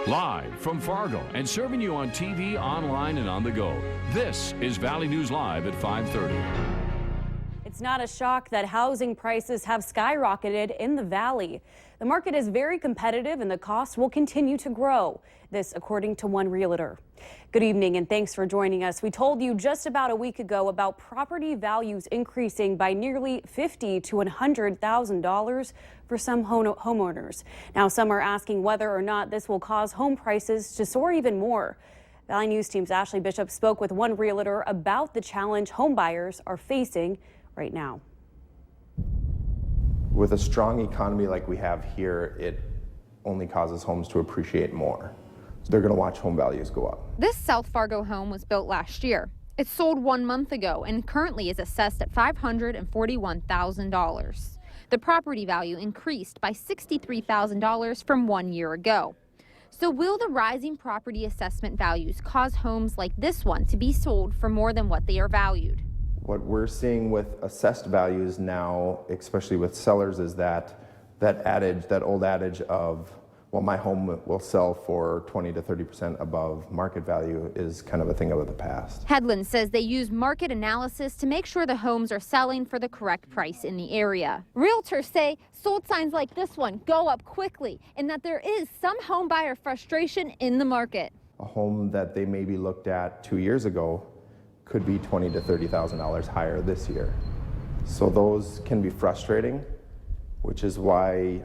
Live from Fargo and serving you on TV, online, and on the go. This is Valley News Live at 5:30. It's not a shock that housing prices have skyrocketed in the valley. The market is very competitive and the cost will continue to grow. This according to one realtor. Good evening and thanks for joining us. We told you just about a week ago about property values increasing by nearly $50,000 to $100,000 for some homeowners. Now some are asking whether or not this will cause home prices to soar even more. Valley News Team's Ashley Bishop spoke with one realtor about the challenge home buyers are facing right now. With a strong economy like we have here, it only causes homes to appreciate more. So they're going to watch home values go up. This South Fargo home was built last year. It sold 1 month ago and currently is assessed at $541,000. The property value increased by $63,000 from 1 year ago. So will the rising property assessment values cause homes like this one to be sold for more than what they are valued? What we're seeing with assessed values now, especially with sellers, is that old adage of, well, my home will sell for 20 to 30% above market value is kind of a thing of the past. Headland says they use market analysis to make sure the homes are selling for the correct price in the area. Realtors say sold signs like this one go up quickly and that there is some home buyer frustration in the market. A home that they maybe looked at 2 years ago could be $20,000 to $30,000 higher this year. So those can be frustrating, which is why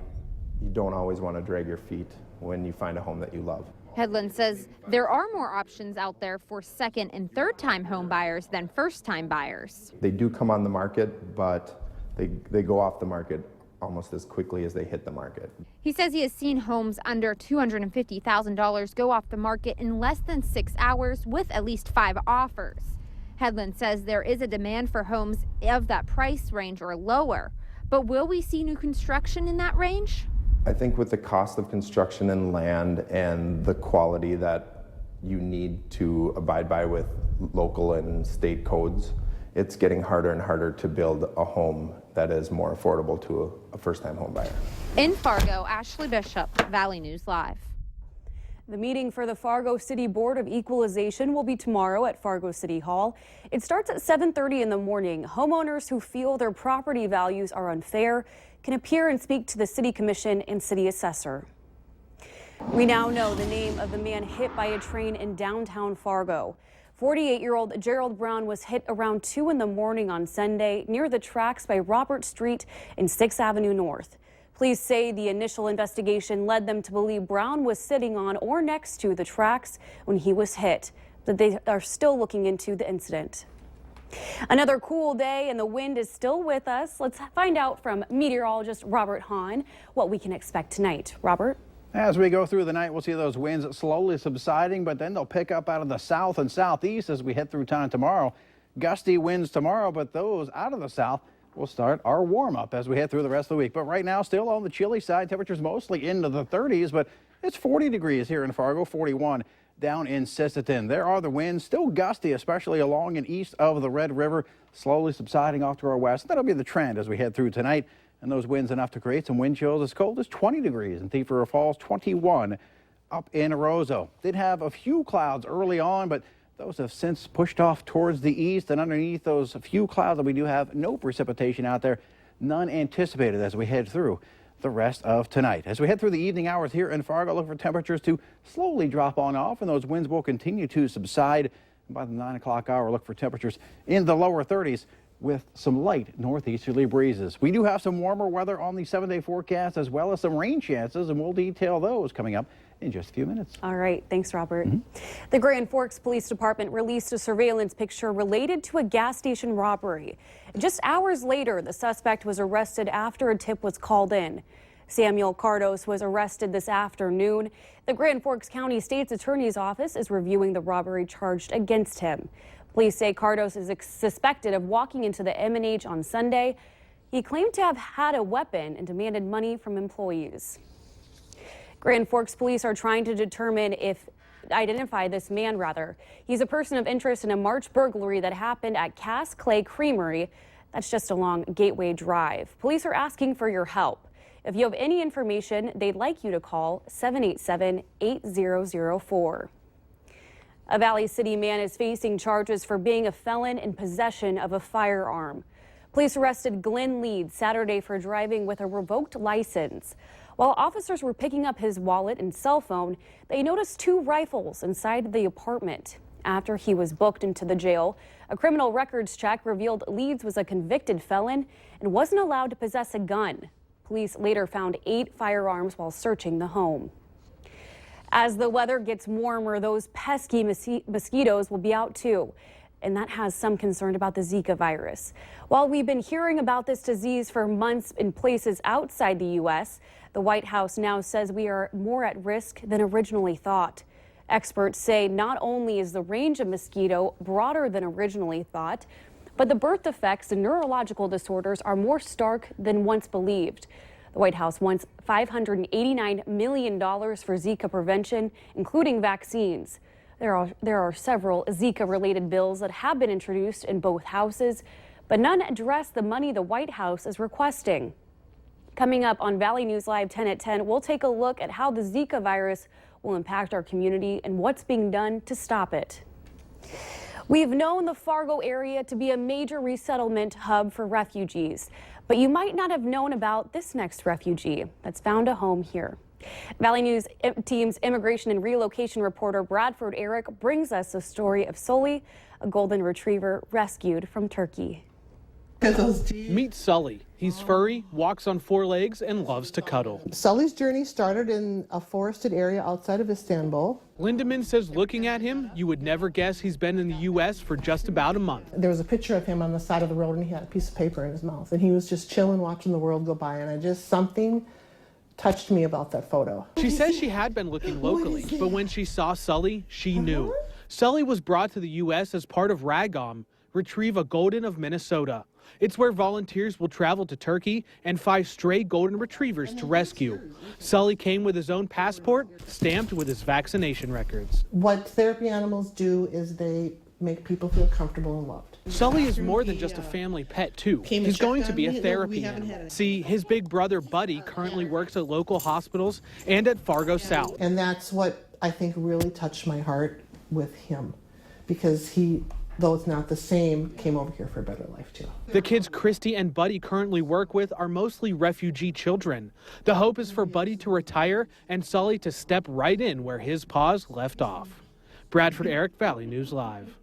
you don't always want to drag your feet when you find a home that you love. Headland says there are more options out there for second and third time home buyers than first time buyers. They do come on the market, but they go off the market almost as quickly as they hit the market. He says he has seen homes under $250,000 go off the market in less than 6 hours with at least 5 offers. Headland says there is a demand for homes of that price range or lower, but will we see new construction in that range? I think with the cost of construction and land and the quality that you need to abide by with local and state codes, it's getting harder and harder to build a home that is more affordable to a first-time home buyer. In Fargo, Ashley Bishop, Valley News Live. The meeting for the Fargo City Board of Equalization will be tomorrow at Fargo City Hall. It starts at 7:30 in the morning. Homeowners who feel their property values are unfair can appear and speak to the City Commission and City Assessor. We now know the name of the man hit by a train in downtown Fargo. 48-year-old Gerald Brown was hit around 2 in the morning on Sunday near the tracks by Robert Street and 6th Avenue North. Police say the initial investigation led them to believe Brown was sitting on or next to the tracks when he was hit, but they are still looking into the incident. Another cool day and the wind is still with us. Let's find out from meteorologist Robert Hahn what we can expect tonight. Robert? As we go through the night, we'll see those winds slowly subsiding, but then they'll pick up out of the south and southeast as we head through town tomorrow. Gusty winds tomorrow, but those out of the south will start our warm-up as we head through the rest of the week. But right now, still on the chilly side, temperatures mostly into the 30s, but it's 40 degrees here in Fargo, 41 down in Sisseton. There are the winds, still gusty, especially along and east of the Red River, slowly subsiding off to our west. That'll be the trend as we head through tonight. And those winds enough to create some wind chills as cold as 20 degrees in Thief River Falls, 21 up in Roseau. Did have a few clouds early on, but those have since pushed off towards the east, and underneath those few clouds that we do have no precipitation out there, none anticipated as we head through the rest of tonight. As we head through the evening hours here in Fargo, look for temperatures to slowly drop on off, and those winds will continue to subside. By the 9 o'clock hour, look for temperatures in the lower 30s with some light northeasterly breezes. We do have some warmer weather on the 7-day forecast as well as some rain chances, and we'll detail those coming up in just a few minutes. All right. Thanks, Robert. The Grand Forks Police Department released a surveillance picture related to a gas station robbery. Just hours later, the suspect was arrested after a tip was called in. Samuel Cardos was arrested this afternoon. The Grand Forks County State's Attorney's Office is reviewing the robbery charged against him. Police say Cardos is suspected of walking into the M&H on Sunday. He claimed to have had a weapon and demanded money from employees. Grand Forks police are trying to identify this man. He's a person of interest in a March burglary that happened at Cass Clay Creamery. That's just along Gateway Drive. Police are asking for your help. If you have any information, they'd like you to call 787-8004. A Valley City man is facing charges for being a felon in possession of a firearm. Police arrested Glenn Leeds Saturday for driving with a revoked license. While officers were picking up his wallet and cell phone, they noticed 2 rifles inside the apartment. After he was booked into the jail, a criminal records check revealed Leeds was a convicted felon and wasn't allowed to possess a gun. Police later found 8 firearms while searching the home. As the weather gets warmer, those pesky mosquitoes will be out too. And that has some concern about the Zika virus. While we've been hearing about this disease for months in places outside the U.S., the White House now says we are more at risk than originally thought. Experts say not only is the range of mosquito broader than originally thought, but the birth defects and neurological disorders are more stark than once believed. The White House wants $589 million for Zika prevention, including vaccines. There are several Zika-related bills that have been introduced in both houses, but none address the money the White House is requesting. Coming up on Valley News Live 10 at 10, we'll take a look at how the Zika virus will impact our community and what's being done to stop it. We've known the Fargo area to be a major resettlement hub for refugees, but you might not have known about this next refugee that's found a home here. Valley News Team's immigration and relocation reporter Bradford Eric brings us the story of Sully, a golden retriever rescued from Turkey. Meet Sully. He's furry, walks on 4 legs, and loves to cuddle. Sully's journey started in a forested area outside of Istanbul. Lindemann says looking at him, you would never guess he's been in the U.S. for just about a month. There was a picture of him on the side of the road, and he had a piece of paper in his mouth, and he was just chilling, watching the world go by, and something touched me about that photo. She says she had been looking locally, but when she saw Sully, she knew. Sully was brought to the U.S. as part of Ragam, Retrieve a Golden of Minnesota. It's where volunteers will travel to Turkey and find stray golden retrievers to rescue. Sully came with his own passport, stamped with his vaccination records. What therapy animals do is they make people feel comfortable and loved. Sully is more than just a family pet, too. He's going to be a therapy animal. See, his big brother, Buddy, currently works at local hospitals and at Fargo South. And that's what I think really touched my heart with him, because he, though it's not the same, came over here for a better life, too. The kids Christy and Buddy currently work with are mostly refugee children. The hope is for Buddy to retire and Sully to step right in where his paws left off. Bradford Eric, Valley News Live.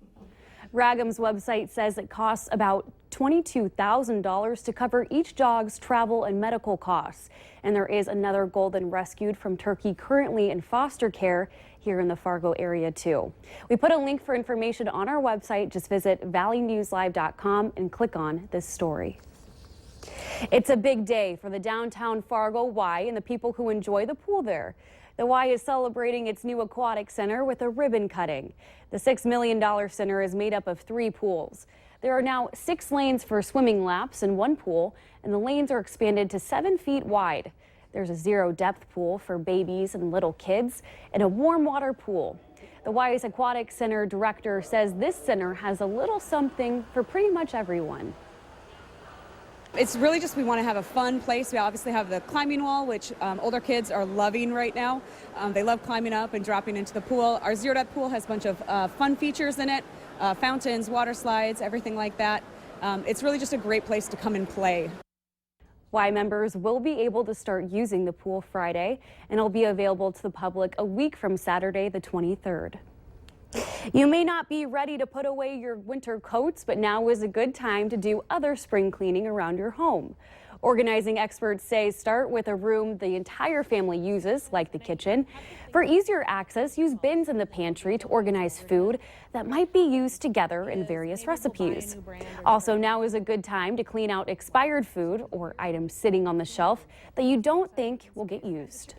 Ragam's website says it costs about $22,000 to cover each dog's travel and medical costs. And there is another golden rescued from Turkey currently in foster care here in the Fargo area too. We put a link for information on our website. Just visit valleynewslive.com and click on this story. It's a big day for the downtown Fargo Y and the people who enjoy the pool there. The Y is celebrating its new aquatic center with a ribbon cutting. The $6 million center is made up of 3 pools. There are now 6 lanes for swimming laps in one pool, and the lanes are expanded to 7 feet wide. There's a 0-depth pool for babies and little kids and a warm water pool. The Y's Aquatic Center director says this center has a little something for pretty much everyone. It's really just we want to have a fun place. We obviously have the climbing wall, which older kids are loving right now. They love climbing up and dropping into the pool. Our 0-depth pool has a bunch of fun features in it, fountains, water slides, everything like that. It's really just a great place to come and play. Y members will be able to start using the pool Friday, and it'll be available to the public a week from Saturday, the 23rd. You may not be ready to put away your winter coats, but now is a good time to do other spring cleaning around your home. Organizing experts say start with a room the entire family uses, like the kitchen. For easier access, use bins in the pantry to organize food that might be used together in various recipes. Also, now is a good time to clean out expired food or items sitting on the shelf that you don't think will get used.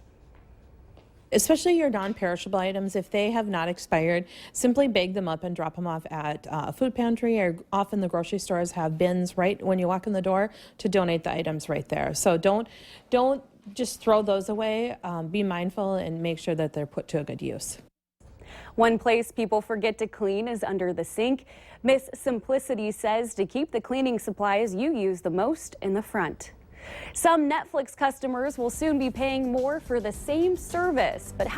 Especially your non-perishable items, if they have not expired, simply bag them up and drop them off at a food pantry, or often the grocery stores have bins right when you walk in the door to donate the items right there. So don't just throw those away. Be mindful and make sure that they're put to a good use. One place people forget to clean is under the sink. Miss Simplicity says to keep the cleaning supplies you use the most in the front. Some Netflix customers will soon be paying more for the same service, but